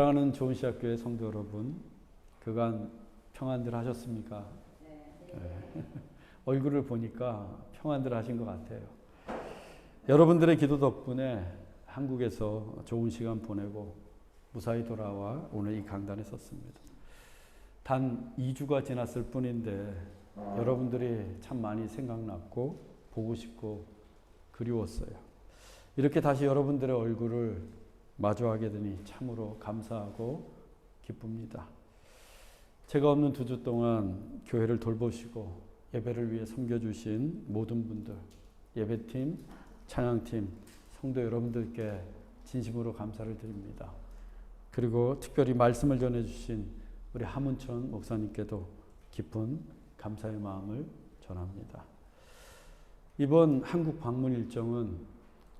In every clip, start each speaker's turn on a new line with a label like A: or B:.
A: 사랑하는 좋은시학교의 성도 여러분, 그간 평안들 하셨습니까? 네. 얼굴을 보니까 평안들 하신 것 같아요. 여러분들의 기도 덕분에 한국에서 좋은 시간 보내고 무사히 돌아와 오늘 이 강단에 섰습니다. 단 2주가 지났을 뿐인데 여러분들이 참 많이 생각났고 보고 싶고 그리웠어요. 이렇게 다시 여러분들의 얼굴을 마주하게 되니 참으로 감사하고 기쁩니다. 제가 없는 2주 동안 교회를 돌보시고 예배를 위해 섬겨주신 모든 분들, 예배팀, 찬양팀, 성도 여러분들께 진심으로 감사를 드립니다. 그리고 특별히 말씀을 전해주신 우리 하문천 목사님께도 깊은 감사의 마음을 전합니다. 이번 한국 방문 일정은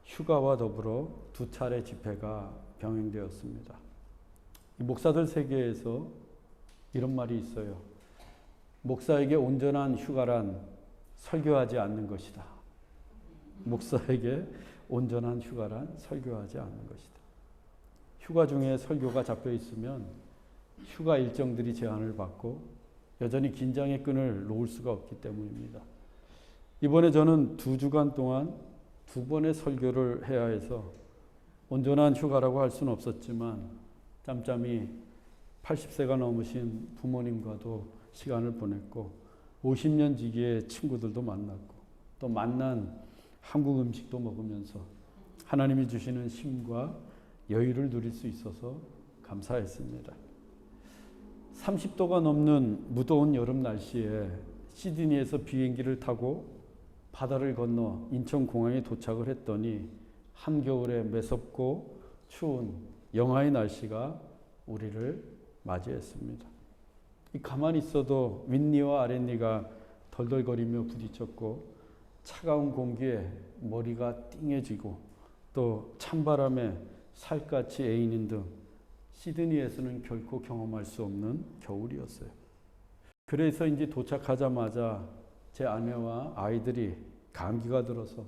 A: 휴가와 더불어 2차례 집회가 병행되었습니다. 이 목사들 세계에서 이런 말이 있어요. 목사에게 온전한 휴가란 설교하지 않는 것이다. 목사에게 온전한 휴가란 설교하지 않는 것이다. 휴가 중에 설교가 잡혀 있으면 휴가 일정들이 제한을 받고 여전히 긴장의 끈을 놓을 수가 없기 때문입니다. 이번에 저는 2주간 동안 2번의 설교를 해야 해서 온전한 휴가라고 할 수는 없었지만 짬짬이 80세가 넘으신 부모님과도 시간을 보냈고 50년 지기의 친구들도 만났고 또 만난 한국 음식도 먹으면서 하나님이 주시는 쉼과 여유를 누릴 수 있어서 감사했습니다. 30도가 넘는 무더운 여름 날씨에 시드니에서 비행기를 타고 바다를 건너 인천공항에 도착을 했더니 한겨울에 매섭고 추운 영하의 날씨가 우리를 맞이했습니다. 가만히 있어도 윗니와 아랫니가 덜덜거리며 부딪혔고 차가운 공기에 머리가 띵해지고 또 찬바람에 살갗이 애이는 등 시드니에서는 결코 경험할 수 없는 겨울이었어요. 그래서인지 도착하자마자 제 아내와 아이들이 감기가 들어서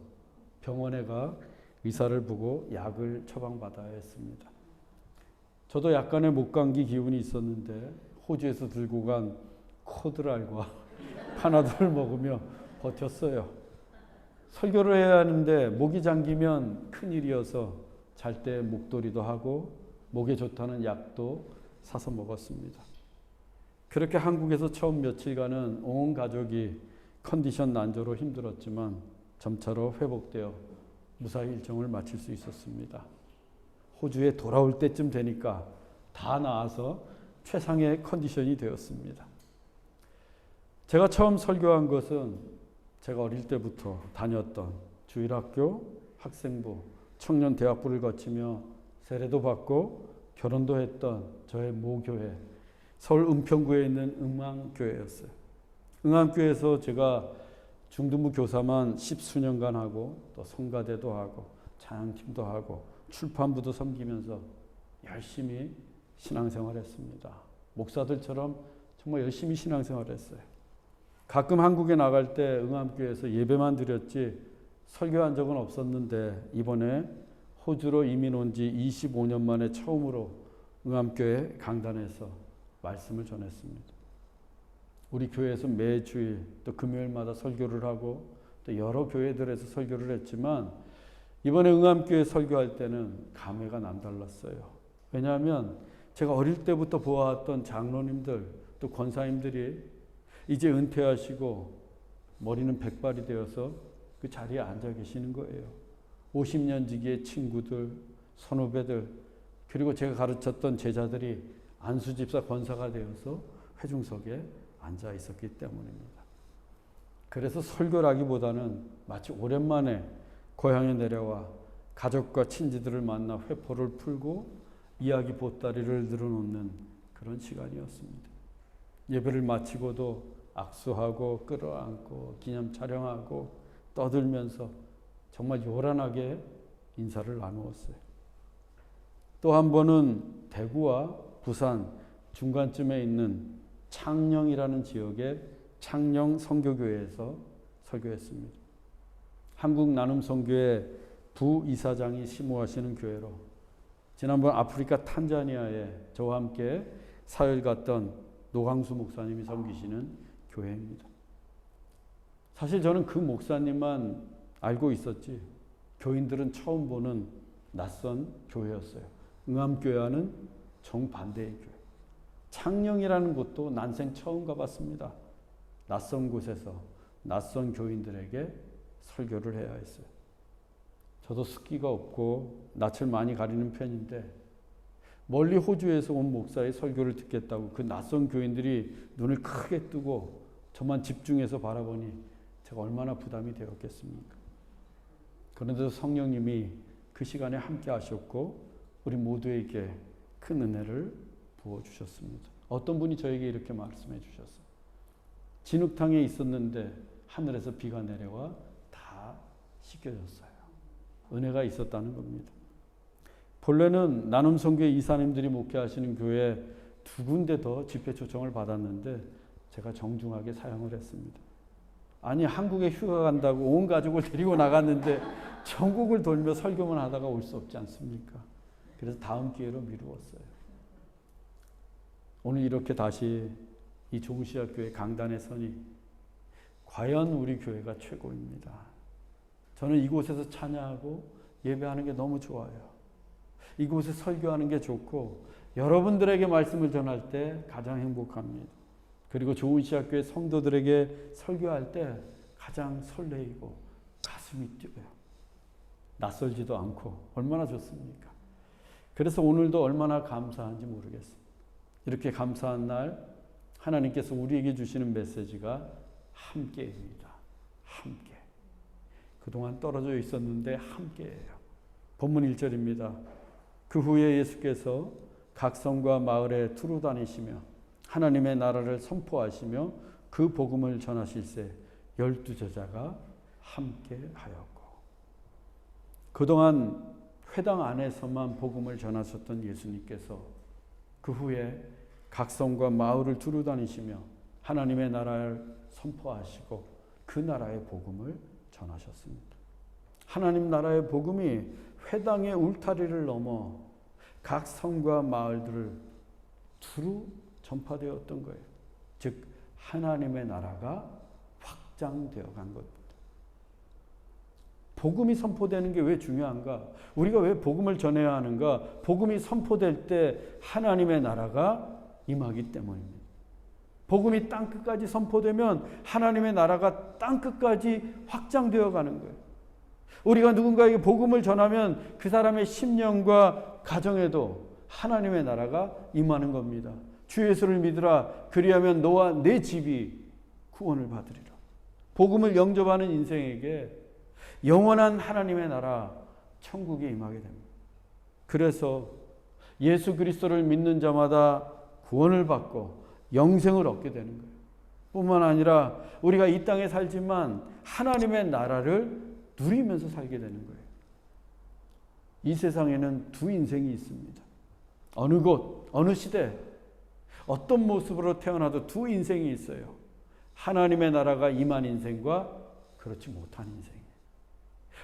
A: 병원에 가 의사를 보고 약을 처방받아야 했습니다. 저도 약간의 목감기 기운이 있었는데 호주에서 들고 간 코드랄과 파나돌을 먹으며 버텼어요. 설교를 해야 하는데 목이 잠기면 큰일이어서 잘 때 목도리도 하고 목에 좋다는 약도 사서 먹었습니다. 그렇게 한국에서 처음 며칠간은 온 가족이 컨디션 난조로 힘들었지만 점차로 회복되어 무사히 일정을 마칠 수 있었습니다. 호주에 돌아올 때쯤 되니까 다 나아서 최상의 컨디션이 되었습니다. 제가 처음 설교한 것은 제가 어릴 때부터 다녔던 주일학교, 학생부, 청년대학부를 거치며 세례도 받고 결혼도 했던 저의 모교회, 서울 은평구에 있는 응암교회였어요. 응암교회에서 제가 중등부 교사만 10수년간 하고 또 성가대도 하고 찬양팀도 하고 출판부도 섬기면서 열심히 신앙생활했습니다. 목사들처럼 정말 열심히 신앙생활했어요. 가끔 한국에 나갈 때 응암교회에서 예배만 드렸지 설교한 적은 없었는데 이번에 호주로 이민 온 지 25년 만에 처음으로 응암교회 강단에서 말씀을 전했습니다. 우리 교회에서 매주일 또 금요일마다 설교를 하고 또 여러 교회들에서 설교를 했지만 이번에 응암교회 설교할 때는 감회가 남달랐어요. 왜냐하면 제가 어릴 때부터 보아왔던 장로님들 또 권사님들이 이제 은퇴하시고 머리는 백발이 되어서 그 자리에 앉아 계시는 거예요. 50년 지기의 친구들, 선후배들 그리고 제가 가르쳤던 제자들이 안수집사 권사가 되어서 회중석에 앉아 있었기 때문입니다. 그래서 설교라기보다는 마치 오랜만에 고향에 내려와 가족과 친지들을 만나 회포를 풀고 이야기 보따리를 늘어놓는 그런 시간이었습니다. 예배를 마치고도 악수하고 끌어안고 기념 촬영하고 떠들면서 정말 요란하게 인사를 나누었어요. 또 한 번은 대구와 부산 중간쯤에 있는 창녕이라는 지역의 창녕 선교교회에서 설교했습니다. 한국 나눔선교회 부이사장이 심호하시는 교회로 지난번 아프리카 탄자니아에 저와 함께 사흘 갔던 노광수 목사님이 섬기시는 교회입니다. 사실 저는 그 목사님만 알고 있었지 교인들은 처음 보는 낯선 교회였어요. 응암교회와는 정반대의 교회. 창녕이라는 곳도 난생 처음 가봤습니다. 낯선 곳에서 낯선 교인들에게 설교를 해야 했어요. 저도 습기가 없고 낯을 많이 가리는 편인데 멀리 호주에서 온 목사의 설교를 듣겠다고 그 낯선 교인들이 눈을 크게 뜨고 저만 집중해서 바라보니 제가 얼마나 부담이 되었겠습니까? 그런데도 성령님이 그 시간에 함께 하셨고 우리 모두에게 큰 은혜를 부어주셨습니다. 어떤 분이 저에게 이렇게 말씀해 주셨어요. 진흙탕에 있었는데 하늘에서 비가 내려와 다 씻겨졌어요. 은혜가 있었다는 겁니다. 본래는 나눔선교회 이사님들이 목회하시는 교회 두 군데 더 집회 초청을 받았는데 제가 정중하게 사양을 했습니다. 아니 한국에 휴가 간다고 온 가족을 데리고 나갔는데 전국을 돌며 설교만 하다가 올 수 없지 않습니까? 그래서 다음 기회로 미루었어요. 오늘 이렇게 다시 이 조우시아교회 강단에 서니 과연 우리 교회가 최고입니다. 저는 이곳에서 찬양하고 예배하는 게 너무 좋아요. 이곳에 설교하는 게 좋고 여러분들에게 말씀을 전할 때 가장 행복합니다. 그리고 조우시아교회 성도들에게 설교할 때 가장 설레이고 가슴이 뛰어요. 낯설지도 않고 얼마나 좋습니까? 그래서 오늘도 얼마나 감사한지 모르겠습니다. 이렇게 감사한 날 하나님께서 우리에게 주시는 메시지가 함께입니다. 함께. 그동안 떨어져 있었는데 함께예요. 본문 1절입니다. 그 후에 예수께서 각 성과 마을에 두루 다니시며 하나님의 나라를 선포하시며 그 복음을 전하실세 12 제자가 함께하였고. 그동안 회당 안에서만 복음을 전하셨던 예수님께서 그 후에 각 성과 마을을 두루 다니시며 하나님의 나라를 선포하시고 그 나라의 복음을 전하셨습니다. 하나님 나라의 복음이 회당의 울타리를 넘어 각 성과 마을들을 두루 전파되었던 거예요. 즉 하나님의 나라가 확장되어 간 겁니다. 복음이 선포되는 게 왜 중요한가? 우리가 왜 복음을 전해야 하는가? 복음이 선포될 때 하나님의 나라가 임하기 때문입니다. 복음이 땅끝까지 선포되면 하나님의 나라가 땅끝까지 확장되어 가는 거예요. 우리가 누군가에게 복음을 전하면 그 사람의 심령과 가정에도 하나님의 나라가 임하는 겁니다. 주 예수를 믿으라. 그리하면 너와 내 집이 구원을 받으리라. 복음을 영접하는 인생에게 영원한 하나님의 나라 천국에 임하게 됩니다. 그래서 예수 그리스도를 믿는 자마다 구원을 받고 영생을 얻게 되는 거예요. 뿐만 아니라 우리가 이 땅에 살지만 하나님의 나라를 누리면서 살게 되는 거예요. 이 세상에는 두 인생이 있습니다. 어느 곳, 어느 시대, 어떤 모습으로 태어나도 두 인생이 있어요. 하나님의 나라가 임한 인생과 그렇지 못한 인생.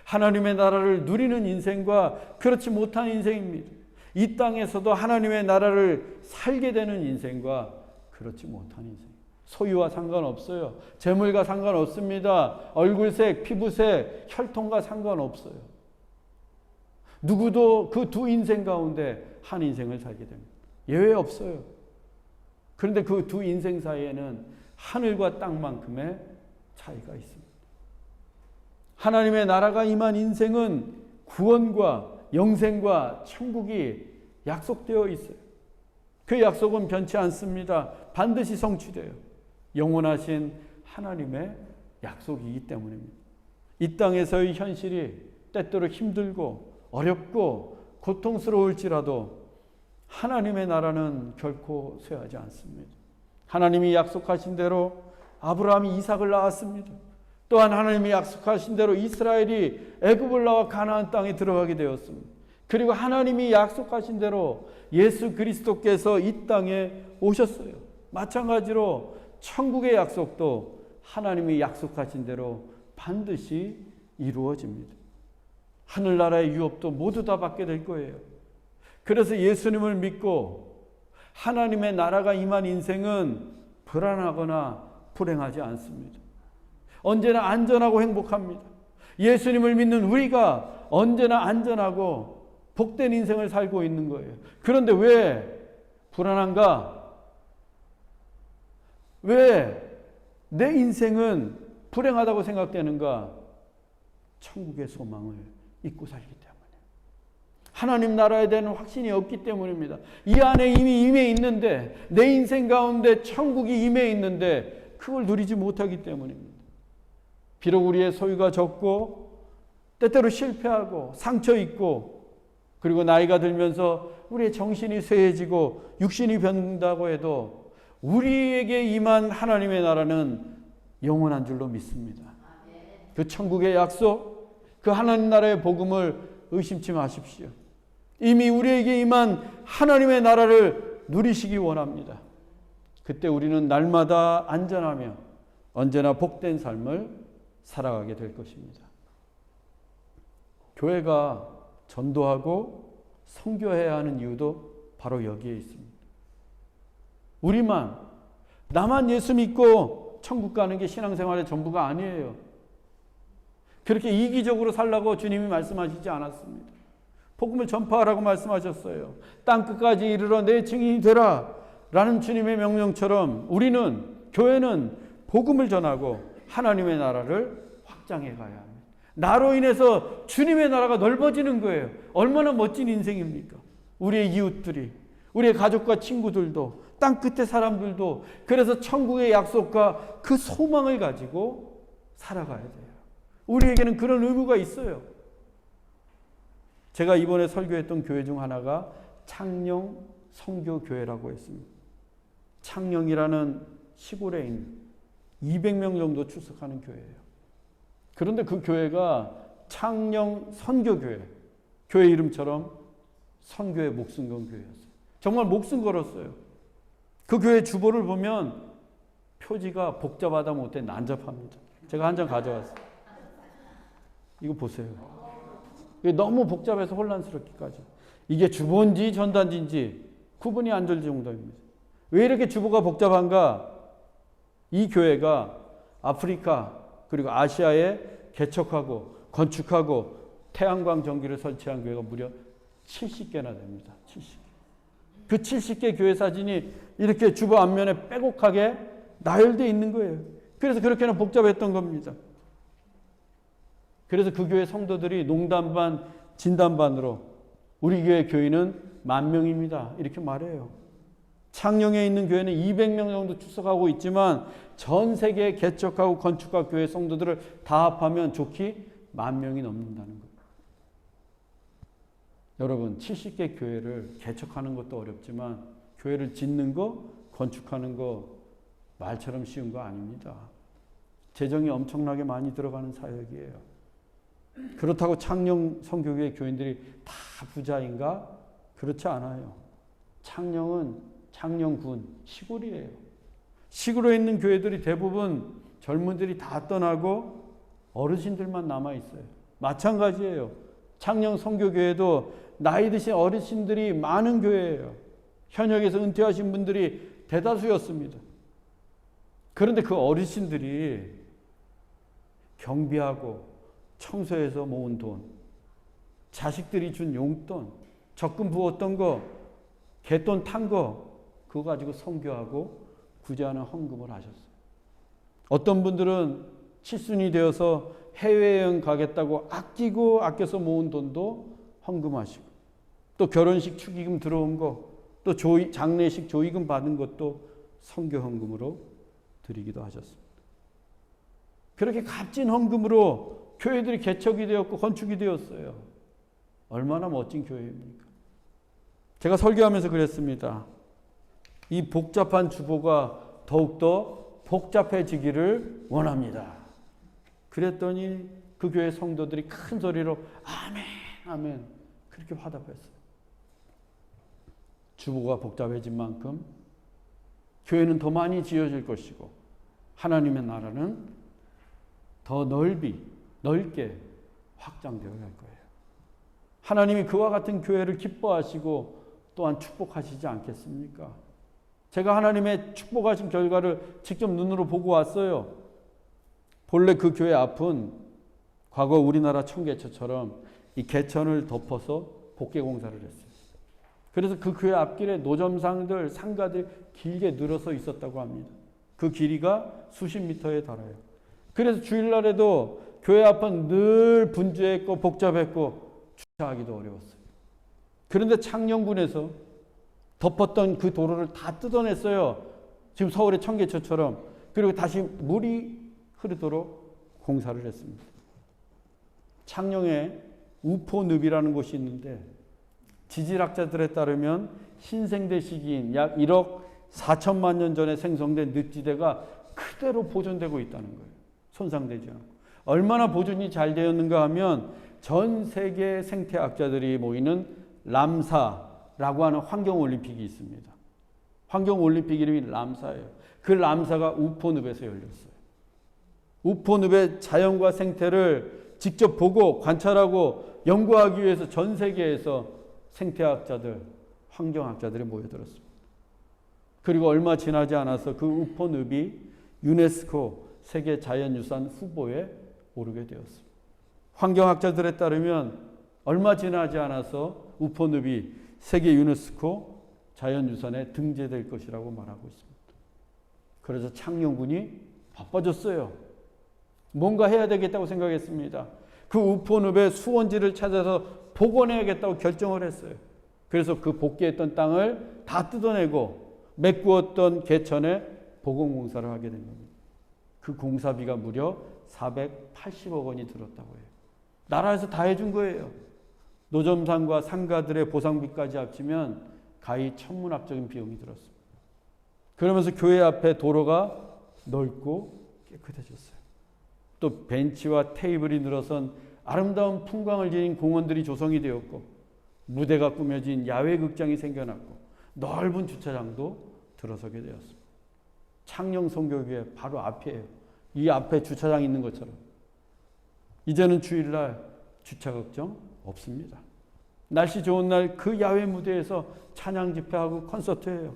A: 하나님의 나라를 누리는 인생과 그렇지 못한 인생입니다. 이 땅에서도 하나님의 나라를 살게 되는 인생과 그렇지 못한 인생. 소유와 상관없어요. 재물과 상관없습니다. 얼굴색, 피부색, 혈통과 상관없어요. 누구도 그 두 인생 가운데 한 인생을 살게 됩니다. 예외 없어요. 그런데 그 두 인생 사이에는 하늘과 땅만큼의 차이가 있습니다. 하나님의 나라가 임한 인생은 구원과 영생과 천국이 약속되어 있어요. 그 약속은 변치 않습니다. 반드시 성취돼요. 영원하신 하나님의 약속이기 때문입니다. 이 땅에서의 현실이 때때로 힘들고 어렵고 고통스러울지라도 하나님의 나라는 결코 쇠하지 않습니다. 하나님이 약속하신 대로 아브라함이 이삭을 낳았습니다. 또한 하나님이 약속하신 대로 이스라엘이 애굽을 나와 가나안 땅에 들어가게 되었습니다. 그리고 하나님이 약속하신 대로 예수 그리스도께서 이 땅에 오셨어요. 마찬가지로 천국의 약속도 하나님이 약속하신 대로 반드시 이루어집니다. 하늘나라의 유업도 모두 다 받게 될 거예요. 그래서 예수님을 믿고 하나님의 나라가 임한 인생은 불안하거나 불행하지 않습니다. 언제나 안전하고 행복합니다. 예수님을 믿는 우리가 언제나 안전하고 복된 인생을 살고 있는 거예요. 그런데 왜 불안한가? 왜 내 인생은 불행하다고 생각되는가? 천국의 소망을 잊고 살기 때문에. 하나님 나라에 대한 확신이 없기 때문입니다. 이 안에 이미 임해 있는데, 내 인생 가운데 천국이 임해 있는데 그걸 누리지 못하기 때문입니다. 비록 우리의 소유가 적고 때때로 실패하고 상처 있고, 그리고 나이가 들면서 우리의 정신이 쇠해지고 육신이 변다고 해도 우리에게 임한 하나님의 나라는 영원한 줄로 믿습니다. 그 천국의 약속, 그 하나님 나라의 복음을 의심치 마십시오. 이미 우리에게 임한 하나님의 나라를 누리시기 원합니다. 그때 우리는 날마다 안전하며 언제나 복된 삶을 살아가게 될 것입니다. 교회가 전도하고 선교해야 하는 이유도 바로 여기에 있습니다. 나만 예수 믿고 천국 가는 게 신앙생활의 전부가 아니에요. 그렇게 이기적으로 살라고 주님이 말씀하시지 않았습니다. 복음을 전파하라고 말씀하셨어요. 땅끝까지 이르러 내 증인이 되라 라는 주님의 명령처럼 우리는, 교회는 복음을 전하고 하나님의 나라를 확장해 가야 합니다. 나로 인해서 주님의 나라가 넓어지는 거예요. 얼마나 멋진 인생입니까? 우리의 이웃들이, 우리의 가족과 친구들도, 땅끝의 사람들도 그래서 천국의 약속과 그 소망을 가지고 살아가야 돼요. 우리에게는 그런 의무가 있어요. 제가 이번에 설교했던 교회 중 하나가 창녕 선교교회라고 했습니다. 창녕이라는 시골에 있는 200명 정도 출석하는 교회예요. 그런데 그 교회가 창녕 선교교회, 교회 이름처럼 선교의 목숨 건 교회였어요. 정말 목숨 걸었어요. 그 교회 주보를 보면 표지가 복잡하다 못해 난잡합니다. 제가 한 장 가져왔어요. 이거 보세요. 이게 너무 복잡해서 혼란스럽기까지. 이게 주보인지 전단지인지 구분이 안 될 정도입니다. 왜 이렇게 주보가 복잡한가? 이 교회가 아프리카 그리고 아시아에 개척하고 건축하고 태양광 전기를 설치한 교회가 무려 70개나 됩니다. 70개. 그 70개 교회 사진이 이렇게 주보 앞면에 빼곡하게 나열되어 있는 거예요. 그래서 그렇게나 복잡했던 겁니다. 그래서 그 교회 성도들이 농담 반 진담 반으로 우리 교회 교인은 10,000명입니다. 이렇게 말해요. 창녕에 있는 교회는 200명 정도 출석하고 있지만 전 세계 개척하고 건축학 교회 성도들을 다 합하면 좋기 10,000명이 넘는다는 거예요. 여러분, 70개 교회를 개척하는 것도 어렵지만 교회를 짓는 거, 건축하는 거 말처럼 쉬운 거 아닙니다. 재정이 엄청나게 많이 들어가는 사역이에요. 그렇다고 창녕 선교교회 교인들이 다 부자인가? 그렇지 않아요. 창녕은 창녕군 시골이에요. 시골에 있는 교회들이 대부분 젊은들이 다 떠나고 어르신들만 남아 있어요. 마찬가지예요. 창녕 선교교회도 나이 드신 어르신들이 많은 교회예요. 현역에서 은퇴하신 분들이 대다수였습니다. 그런데 그 어르신들이 경비하고 청소해서 모은 돈, 자식들이 준 용돈, 적금 부었던 거, 갯돈 탄 거, 그거 가지고 선교하고 구제하는 헌금을 하셨어요. 어떤 분들은 칠순이 되어서 해외여행 가겠다고 아껴서 모은 돈도 헌금하시고, 또 결혼식 축의금 들어온 거, 또 장례식 조의금 받은 것도 선교 헌금으로 드리기도 하셨습니다. 그렇게 값진 헌금으로 교회들이 개척이 되었고 건축이 되었어요. 얼마나 멋진 교회입니까? 제가 설교하면서 그랬습니다. 이 복잡한 주보가 더욱더 복잡해지기를 원합니다. 그랬더니 그 교회 성도들이 큰 소리로 아멘, 아멘 그렇게 화답했어요. 주보가 복잡해진 만큼 교회는 더 많이 지어질 것이고 하나님의 나라는 더 넓게 확장되어 갈 거예요. 하나님이 그와 같은 교회를 기뻐하시고 또한 축복하시지 않겠습니까? 제가 하나님의 축복하신 결과를 직접 눈으로 보고 왔어요. 본래 그 교회 앞은 과거 우리나라 청계천처럼 이 개천을 덮어서 복개 공사를 했어요. 그래서 그 교회 앞길에 노점상들, 상가들이 길게 늘어서 있었다고 합니다. 그 길이가 수십 미터에 달아요. 그래서 주일날에도 교회 앞은 늘 분주했고 복잡했고 주차하기도 어려웠어요. 그런데 창녕군에서 덮었던 그 도로를 다 뜯어냈어요. 지금 서울의 청계천처럼. 그리고 다시 물이 흐르도록 공사를 했습니다. 창녕에 우포늪이라는 곳이 있는데 지질학자들에 따르면 신생대 시기인 약 1억 4천만 년 전에 생성된 늪지대가 그대로 보존되고 있다는 거예요. 손상되지 않고. 얼마나 보존이 잘 되었는가 하면 전 세계 생태학자들이 모이는 람사라고 하는 환경올림픽이 있습니다. 환경올림픽 이름이 람사예요. 그 람사가 우포늪에서 열렸어요. 우포늪의 자연과 생태를 직접 보고 관찰하고 연구하기 위해서 전 세계에서 생태학자들, 환경학자들이 모여들었습니다. 그리고 얼마 지나지 않아서 그 우포늪이 유네스코 세계자연유산 후보에 오르게 되었습니다. 환경학자들에 따르면 얼마 지나지 않아서 우포늪이 세계 유네스코 자연유산에 등재될 것이라고 말하고 있습니다. 그래서 창녕군이 바빠졌어요. 뭔가 해야 되겠다고 생각했습니다. 그 우포늪의 수원지를 찾아서 복원해야겠다고 결정을 했어요. 그래서 그 복귀했던 땅을 다 뜯어내고 메꾸었던 개천에 복원공사를 하게 된 겁니다. 그 공사비가 무려 480억 원이 들었다고 해요. 나라에서 다 해준 거예요. 노점상과 상가들의 보상비까지 합치면 가히 천문학적인 비용이 들었습니다. 그러면서 교회 앞에 도로가 넓고 깨끗해졌어요. 또 벤치와 테이블이 늘어선 아름다운 풍광을 지닌 공원들이 조성이 되었고 무대가 꾸며진 야외 극장이 생겨났고 넓은 주차장도 들어서게 되었습니다. 창녕 선교교회 바로 앞이에요. 이 앞에 주차장 있는 것처럼. 이제는 주일날 주차 걱정 없습니다. 날씨 좋은 날 그 야외 무대에서 찬양 집회하고 콘서트해요.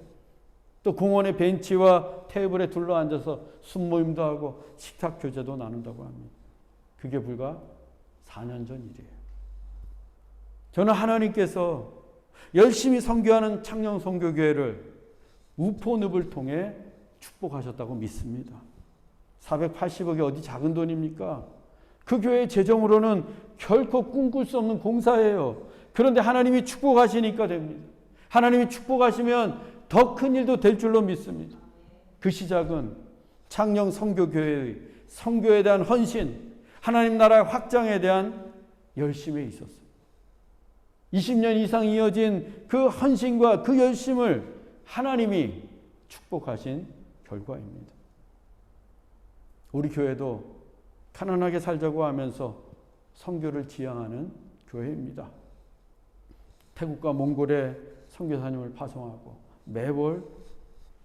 A: 또 공원의 벤치와 테이블에 둘러앉아서 순모임도 하고 식탁 교제도 나눈다고 합니다. 그게 불과 4년 전 일이에요. 저는 하나님께서 열심히 선교하는 창녕 선교교회를 우포늪을 통해 축복하셨다고 믿습니다. 480억이 어디 작은 돈입니까? 그 교회의 재정으로는 결코 꿈꿀 수 없는 공사예요. 그런데 하나님이 축복하시니까 됩니다. 하나님이 축복하시면 더 큰 일도 될 줄로 믿습니다. 그 시작은 창녕 선교교회의 선교에 대한 헌신, 하나님 나라의 확장에 대한 열심에 있었어요. 20년 이상 이어진 그 헌신과 그 열심을 하나님이 축복하신 결과입니다. 우리 교회도 가난하게 살자고 하면서 선교를 지향하는 교회입니다. 태국과 몽골에 선교사님을 파송하고 매월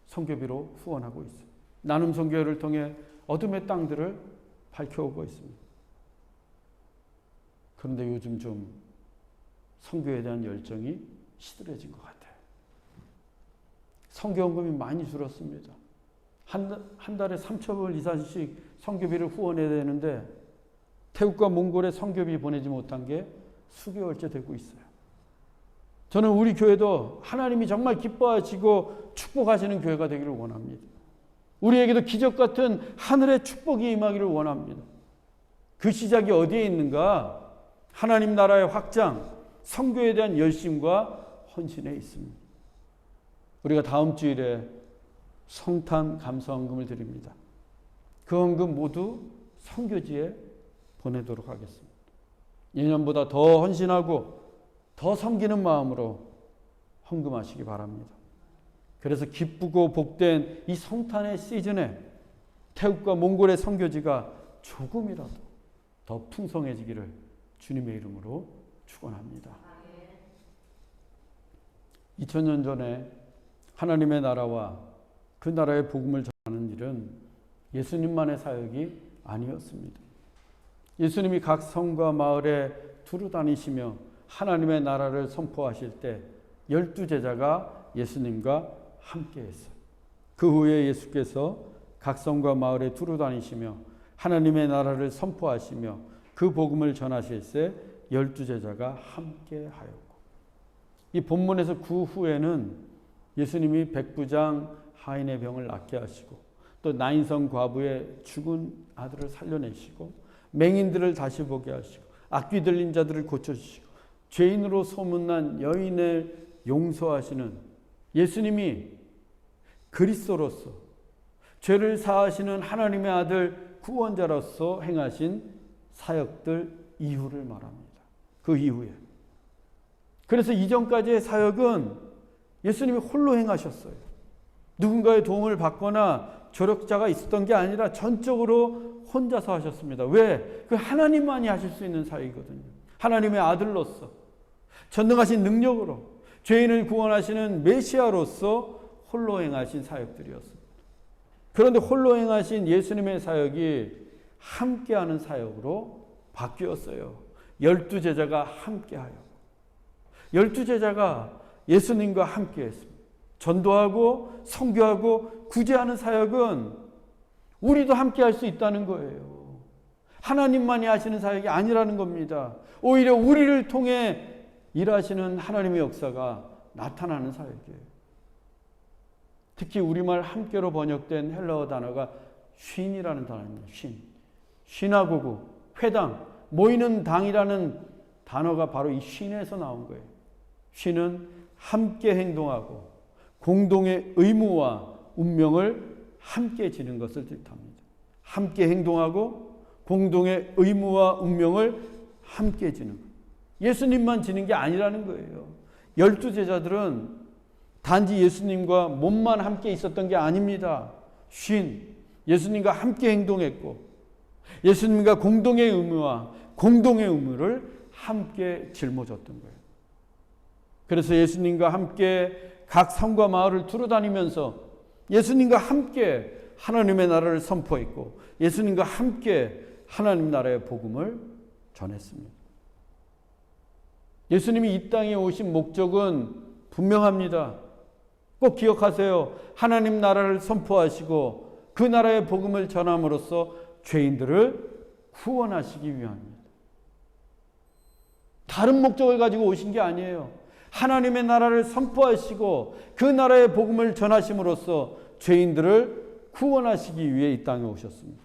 A: 선교비로 후원하고 있습니다. 나눔 선교회를 통해 어둠의 땅들을 밝혀오고 있습니다. 그런데 요즘 좀 선교에 대한 열정이 시들해진 것 같아요. 선교헌금이 많이 줄었습니다. 한 달에 3,000불 이상씩 선교비를 후원해야 되는데 태국과 몽골에 선교비 보내지 못한 게 수개월째 되고 있어요. 저는 우리 교회도 하나님이 정말 기뻐하시고 축복하시는 교회가 되기를 원합니다. 우리에게도 기적 같은 하늘의 축복이 임하기를 원합니다. 그 시작이 어디에 있는가? 하나님 나라의 확장, 선교에 대한 열심과 헌신에 있습니다. 우리가 다음 주일에 성탄 감사헌금을 드립니다. 그 헌금 모두 선교지에 보내도록 하겠습니다. 예년보다 더 헌신하고 더 섬기는 마음으로 헌금하시기 바랍니다. 그래서 기쁘고 복된 이 성탄의 시즌에 태국과 몽골의 선교지가 조금이라도 더 풍성해지기를 주님의 이름으로 축원합니다. 2000년 전에 하나님의 나라와 그 나라의 복음을 전하는 일은 예수님만의 사역이 아니었습니다. 예수님이 각 성과 마을에 두루 다니시며 하나님의 나라를 선포하실 때 12제자가 예수님과 함께 했어요. 그 후에 예수께서 각 성과 마을에 두루 다니시며 하나님의 나라를 선포하시며 그 복음을 전하실 때 12제자가 함께 하였고, 이 본문에서 그 후에는 예수님이 백부장 하인의 병을 낫게 하시고 또 나인성 과부의 죽은 아들을 살려내시고 맹인들을 다시 보게 하시고 악귀 들린 자들을 고쳐주시고 죄인으로 소문난 여인을 용서하시는 예수님이 그리스도로서 죄를 사하시는 하나님의 아들 구원자로서 행하신 사역들 이후를 말합니다. 그 이후에. 그래서 이전까지의 사역은 예수님이 홀로 행하셨어요. 누군가의 도움을 받거나 조력자가 있었던 게 아니라 전적으로 혼자서 하셨습니다. 왜? 그 하나님만이 하실 수 있는 사역이거든요. 하나님의 아들로서 전능하신 능력으로 죄인을 구원하시는 메시아로서 홀로 행하신 사역들이었습니다. 그런데 홀로 행하신 예수님의 사역이 함께하는 사역으로 바뀌었어요. 12제자가 함께하여 12제자가 예수님과 함께했습니다. 전도하고 선교하고 구제하는 사역은 우리도 함께할 수 있다는 거예요. 하나님만이 하시는 사역이 아니라는 겁니다. 오히려 우리를 통해 일하시는 하나님의 역사가 나타나는 사역이에요. 특히 우리말 함께로 번역된 헬라어 단어가 쉰이라는 단어입니다. 쉰하고구, 회당, 모이는 당이라는 단어가 바로 이 쉰에서 나온 거예요. 쉰은 함께 행동하고 공동의 의무와 운명을 함께 지는 것을 뜻합니다. 함께 행동하고 공동의 의무와 운명을 함께 지는 것. 예수님만 지는 게 아니라는 거예요. 12제자들은 단지 예수님과 몸만 함께 있었던 게 아닙니다. 예수님과 함께 행동했고 예수님과 공동의 의무와 공동의 의무를 함께 짊어졌던 거예요. 그래서 예수님과 함께 각 성과 마을을 두루다니면서 예수님과 함께 하나님의 나라를 선포했고 예수님과 함께 하나님 나라의 복음을 전했습니다. 예수님이 이 땅에 오신 목적은 분명합니다. 꼭 기억하세요. 하나님 나라를 선포하시고 그 나라의 복음을 전함으로써 죄인들을 구원하시기 위함입니다. 다른 목적을 가지고 오신 게 아니에요. 하나님의 나라를 선포하시고 그 나라의 복음을 전하심으로써 죄인들을 구원하시기 위해 이 땅에 오셨습니다.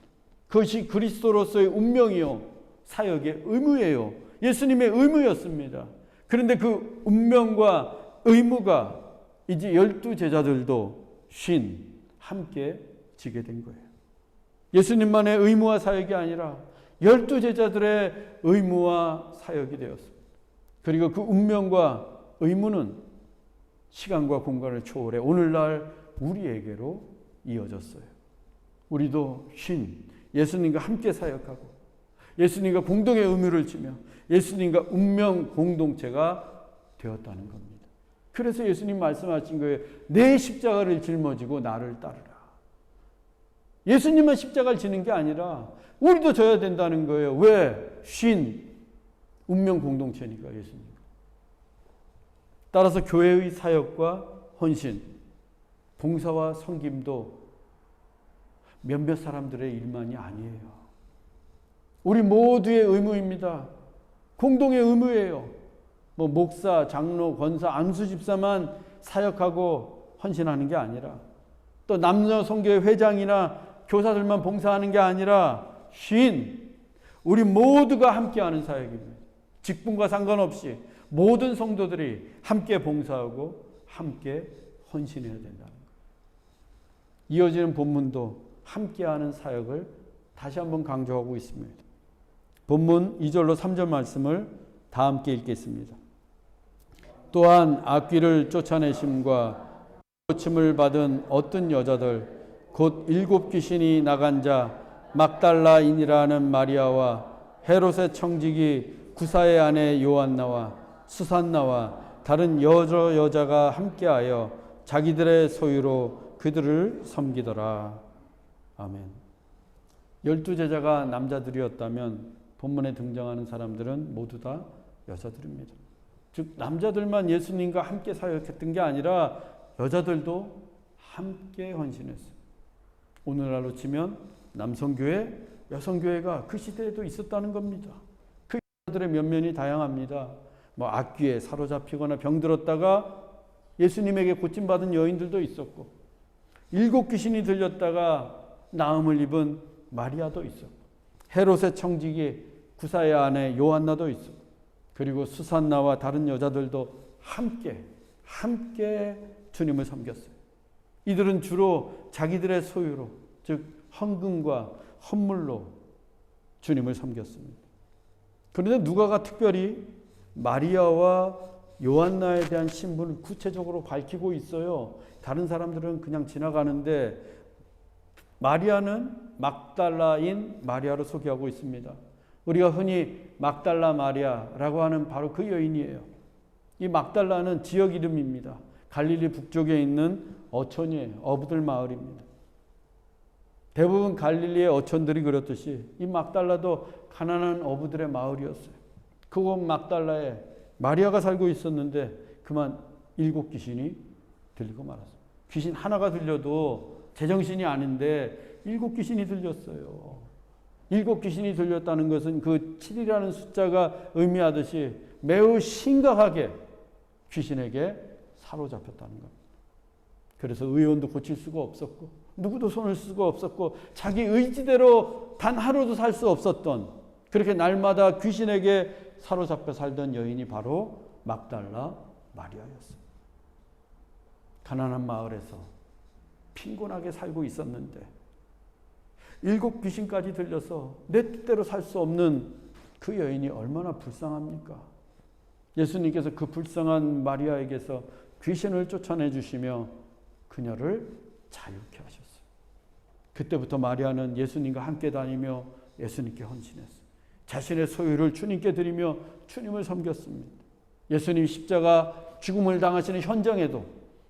A: 그것이 그리스도로서의 운명이요 사역의 의무예요. 예수님의 의무였습니다. 그런데 그 운명과 의무가 이제 12제자들도 함께 지게 된 거예요. 예수님만의 의무와 사역이 아니라 12제자들의 의무와 사역이 되었습니다. 그리고 그 운명과 의무는 시간과 공간을 초월해 오늘날 우리에게로 이어졌어요. 우리도 예수님과 함께 사역하고 예수님과 공동의 의무를 지며 예수님과 운명 공동체가 되었다는 겁니다. 그래서 예수님 말씀하신 거예요. 내 십자가를 짊어지고 나를 따르라. 예수님만 십자가를 지는 게 아니라 우리도 져야 된다는 거예요. 왜? 운명 공동체니까 예수님. 따라서 교회의 사역과 헌신, 봉사와 섬김도 몇몇 사람들의 일만이 아니에요. 우리 모두의 의무입니다. 공동의 의무예요. 목사, 장로, 권사, 안수집사만 사역하고 헌신하는 게 아니라 또 남녀 선교회 회장이나 교사들만 봉사하는 게 아니라 우리 모두가 함께하는 사역입니다. 직분과 상관없이 모든 성도들이 함께 봉사하고 함께 헌신해야 된다는 거예요. 이어지는 본문도 함께하는 사역을 다시 한번 강조하고 있습니다. 본문 2절로 3절 말씀을 다 함께 읽겠습니다. 또한 악귀를 쫓아내심과 고침을 받은 어떤 여자들 곧 7 귀신이 나간 자 막달라인이라는 마리아와 헤롯의 청지기 구사의 아내 요한나와 수산나와 다른 여러 여자가 함께하여 자기들의 소유로 그들을 섬기더라. 아멘. 12제자가 남자들이었다면 본문에 등장하는 사람들은 모두 다 여자들입니다. 즉 남자들만 예수님과 함께 사역했던 게 아니라 여자들도 함께 헌신했어요. 오늘날로 치면 남성교회, 여성교회가 그 시대에도 있었다는 겁니다. 그 여자들의 면면이 다양합니다. 뭐 악귀에 사로잡히거나 병들었다가 예수님에게 고침받은 여인들도 있었고, 7 귀신이 들렸다가 나음을 입은 마리아도 있었고, 헤롯의 청지기 구사의 아내 요한나도 있었고, 그리고 수산나와 다른 여자들도 함께 주님을 섬겼어요. 이들은 주로 자기들의 소유로, 즉 헌금과 헌물로 주님을 섬겼습니다. 그런데 누가가 특별히 마리아와 요한나에 대한 신분을 구체적으로 밝히고 있어요. 다른 사람들은 그냥 지나가는데 마리아는 막달라인 마리아로 소개하고 있습니다. 우리가 흔히 막달라 마리아라고 하는 바로 그 여인이에요. 이 막달라는 지역 이름입니다. 갈릴리 북쪽에 있는 어촌이에요. 어부들 마을입니다. 대부분 갈릴리의 어촌들이 그렇듯이 이 막달라도 가난한 어부들의 마을이었어요. 그곳 막달라에 마리아가 살고 있었는데 그만 7 귀신이 들리고 말았어요. 귀신 하나가 들려도 제정신이 아닌데 7 귀신이 들렸어요. 7 귀신이 들렸다는 것은 그 7이라는 숫자가 의미하듯이 매우 심각하게 귀신에게 사로잡혔다는 겁니다. 그래서 의원도 고칠 수가 없었고 누구도 손을 쓸 수가 없었고 자기 의지대로 단 하루도 살 수 없었던, 그렇게 날마다 귀신에게 사로잡혀 살던 여인이 바로 막달라 마리아였어요. 가난한 마을에서 빈곤하게 살고 있었는데 7 귀신까지 들려서 내 뜻대로 살 수 없는 그 여인이 얼마나 불쌍합니까? 예수님께서 그 불쌍한 마리아에게서 귀신을 쫓아내 주시며 그녀를 자유케 하셨어요. 그때부터 마리아는 예수님과 함께 다니며 예수님께 헌신했어요. 자신의 소유를 주님께 드리며 주님을 섬겼습니다. 예수님이 십자가 죽음을 당하시는 현장에도,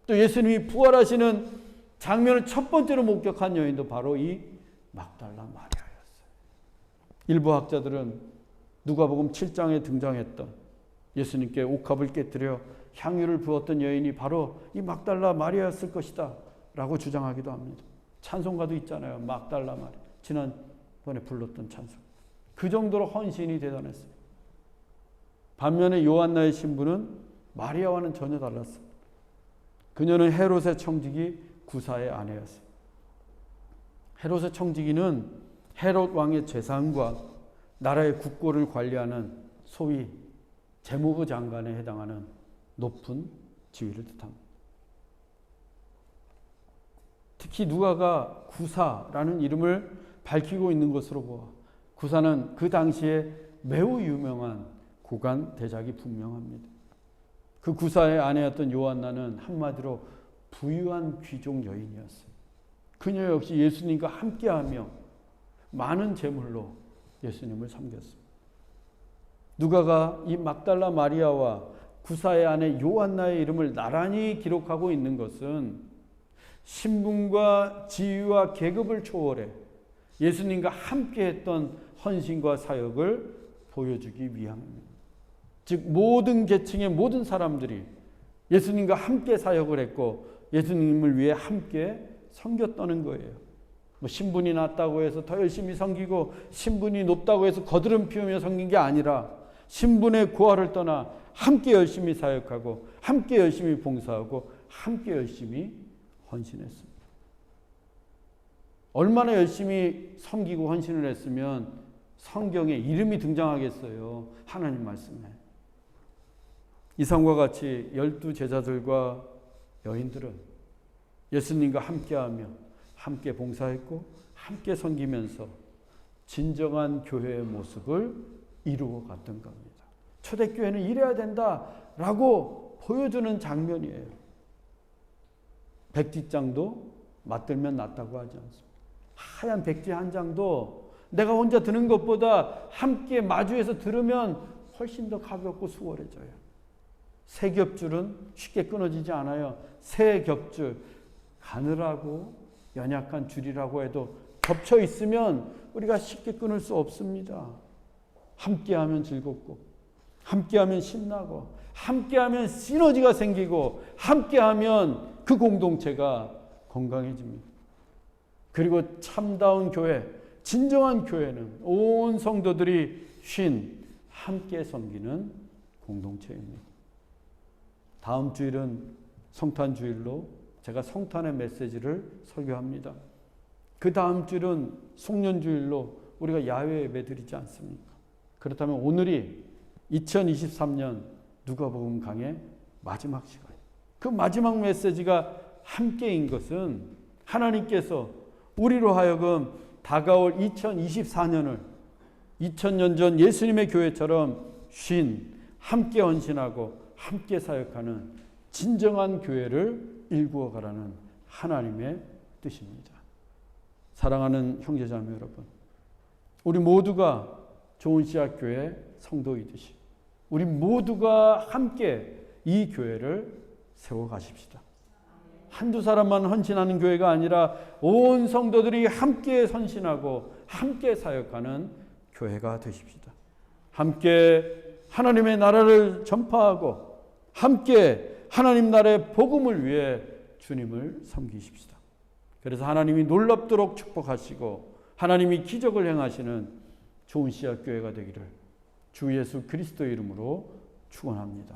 A: 또 예수님이 부활하시는 장면을 첫 번째로 목격한 여인도 바로 이 막달라 마리아였어요. 일부 학자들은 누가복음 7장에 등장했던 예수님께 옥합을 깨뜨려 향유를 부었던 여인이 바로 이 막달라 마리아였을 것이다 라고 주장하기도 합니다. 찬송가도 있잖아요. 막달라 마리아. 지난번에 불렀던 찬송. 그 정도로 헌신이 대단했어요. 반면에 요한나의 신부는 마리아와는 전혀 달랐어요. 그녀는 헤롯의 청지기 구사의 아내였어요. 헤롯의 청지기는 헤롯 왕의 재산과 나라의 국고를 관리하는 소위 재무부 장관에 해당하는 높은 지위를 뜻합니다. 특히 누가가 구사라는 이름을 밝히고 있는 것으로 보아 구사는 그 당시에 매우 유명한 고관 대작이 분명합니다. 그 구사의 아내였던 요한나는 한마디로 부유한 귀족 여인이었어요. 그녀 역시 예수님과 함께하며 많은 재물로 예수님을 섬겼습니다. 누가가 이 막달라 마리아와 구사의 아내 요한나의 이름을 나란히 기록하고 있는 것은 신분과 지위와 계급을 초월해 예수님과 함께했던 헌신과 사역을 보여주기 위함입니다. 즉 모든 계층의 모든 사람들이 예수님과 함께 사역을 했고 예수님을 위해 함께 섬겼다는 거예요. 뭐 신분이 낮다고 해서 더 열심히 섬기고 신분이 높다고 해서 거드름 피우며 섬긴 게 아니라 신분의 고하를 떠나 함께 열심히 사역하고 함께 열심히 봉사하고 함께 열심히 헌신했습니다. 얼마나 열심히 섬기고 헌신을 했으면 성경에 이름이 등장하겠어요. 하나님 말씀에. 이상과 같이 12 제자들과 여인들은 예수님과 함께하며 함께 봉사했고 함께 섬기면서 진정한 교회의 모습을 이루어 갔던 겁니다. 초대교회는 이래야 된다라고 보여주는 장면이에요. 백지장도 맞들면 낫다고 하지 않습니다. 하얀 백지 한 장도 내가 혼자 드는 것보다 함께 마주해서 들으면 훨씬 더 가볍고 수월해져요. 새 겹줄은 쉽게 끊어지지 않아요. 새 겹줄, 가늘하고 연약한 줄이라고 해도 겹쳐 있으면 우리가 쉽게 끊을 수 없습니다. 함께하면 즐겁고 함께하면 신나고 함께하면 시너지가 생기고 함께하면 그 공동체가 건강해집니다. 그리고 참다운 교회, 진정한 교회는 온 성도들이 함께 섬기는 공동체입니다. 다음 주일은 성탄주일로 제가 성탄의 메시지를 설교합니다. 그 다음 주일은 송년주일로 우리가 야외 예배 드리지 않습니까? 그렇다면 오늘이 2023년 누가복음 강의 마지막 시간. 그 마지막 메시지가 함께인 것은 하나님께서 우리로 하여금 다가올 2024년을 2000년 전 예수님의 교회처럼 함께 헌신하고 함께 사역하는 진정한 교회를 일구어 가라는 하나님의 뜻입니다. 사랑하는 형제자매 여러분, 우리 모두가 좋은 씨앗 교회 성도이듯이 우리 모두가 함께 이 교회를 세워가십시다. 한두 사람만 헌신하는 교회가 아니라 온 성도들이 함께 헌신하고 함께 사역하는 교회가 되십시다. 함께 하나님의 나라를 전파하고 함께 하나님 나라의 복음을 위해 주님을 섬기십시다. 그래서 하나님이 놀랍도록 축복하시고 하나님이 기적을 행하시는 좋은 씨앗 교회가 되기를 주 예수 그리스도의 이름으로 축원합니다.